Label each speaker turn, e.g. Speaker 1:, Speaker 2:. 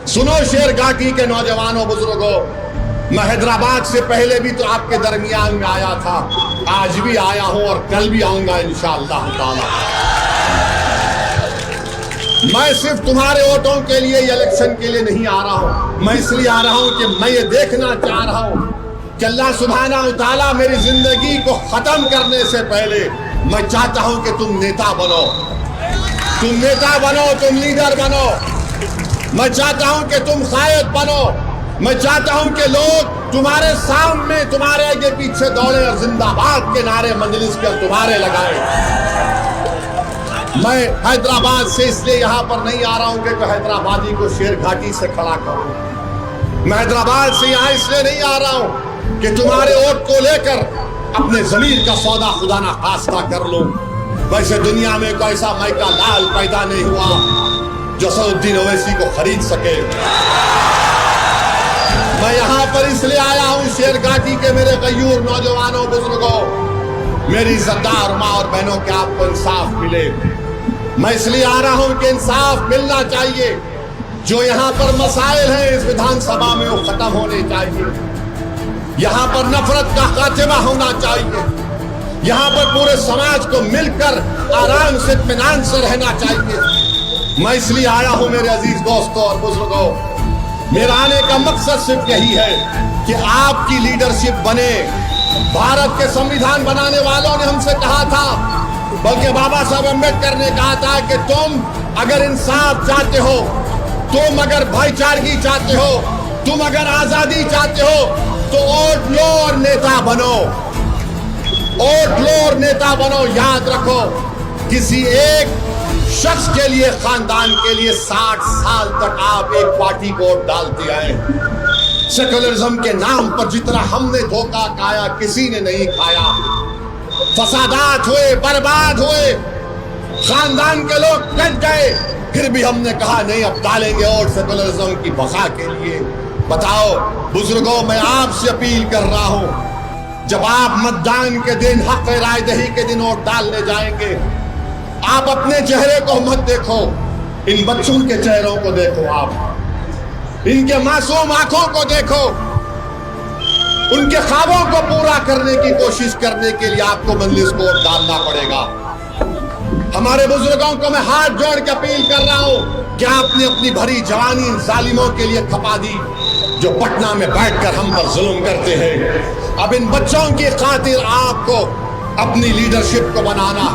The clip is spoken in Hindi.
Speaker 1: सुनो शेर घाटी के नौजवानों बुजुर्गों, मैं हैदराबाद से पहले भी तो आपके दरमियान में आया था, आज भी आया हूं और कल भी आऊंगा इंशाअल्लाह ताला। मैं सिर्फ तुम्हारे वोटों के लिए, इलेक्शन के लिए नहीं आ रहा हूं। मैं इसलिए आ रहा हूं कि मैं ये देखना चाह रहा हूं कि अल्लाह सुब्हानहू तआला मेरी जिंदगी को खत्म करने से पहले मैं चाहता हूं कि तुम नेता बनो, तुम नेता बनो, तुम लीडर बनो। मैं चाहता हूं कि तुम कायद बनो। मैं चाहता हूं कि लोग तुम्हारे सामने, तुम्हारे आगे पीछे दौड़े और जिंदाबाद के नारे मंजलिस के तुम्हारे लगाए। मैं हैदराबाद से इसलिए यहां पर नहीं आ रहा हूं कि हैदराबादी को शेर घाटी से खड़ा करूं। मैं हैदराबाद से यहां इसलिए नहीं आ रहा हूं कि तुम्हारे वोट को लेकर अपने जमीर का सौदा खुदा ना खास्ता कर लूं। वैसे दुनिया में कोई ऐसा मैका लाल पैदा नहीं हुआ जो असदुद्दीन ओवैसी को खरीद सके। मैं यहां पर इसलिए आया हूं शेर घाटी के मेरे गयूर नौजवानों बुजुर्गों, मेरी इज्जतदार माँ और बहनों के आपको इंसाफ मिले। मैं इसलिए आ रहा हूं कि इंसाफ मिलना चाहिए। जो यहाँ पर मसाइल हैं इस विधानसभा में वो खत्म होने चाहिए। यहाँ पर नफरत का खात्मा होना चाहिए। यहाँ पर पूरे समाज को मिलकर आराम से इत्मीनान से रहना चाहिए। मैं इसलिए आया हूं मेरे अजीज दोस्तों और बुजुर्गों, मेरा आने का मकसद सिर्फ यही है कि आपकी लीडरशिप बने। भारत के संविधान बनाने वालों ने हमसे कहा था, बल्कि बाबा साहब अम्बेडकर ने कहा था कि तुम अगर इंसाफ चाहते हो, तुम अगर भाईचारगी चाहते हो, तुम अगर आजादी चाहते हो तो वोट लो और नेता बनो। वोट लो और नेता बनो। याद रखो, किसी एक शख्स के लिए, खानदान के लिए 60 साल तक आप एक पार्टी को वोट डालते आए। सेक्युलरिज्म के नाम पर जितना हमने धोखा खाया किसी ने नहीं खाया। फसादात हुए, बर्बाद हुए, खानदान के लोग कट गए, फिर भी हमने कहा नहीं अब डालेंगे वोट सेक्युलरिज्म की बका के लिए। बताओ बुजुर्गों, मैं आपसे अपील कर रहा हूं, जब आप मतदान के दिन, हक राय दही के दिन वोट डालने जाएंगे, आप अपने चेहरे को मत देखो, इन बच्चों के चेहरों को देखो। आप इनके मासूम आंखों को देखो। उनके ख्वाबों को पूरा करने की कोशिश करने के लिए आपको मंजिल को डालना पड़ेगा। हमारे बुजुर्गों को मैं हाथ जोड़ के अपील कर रहा हूं कि आपने अपनी भरी जवानी इन जालिमों के लिए खपा दी जो पटना में बैठकर हम पर जुल्म करते हैं। अब इन बच्चों की खातिर आपको अपनी लीडरशिप को बनाना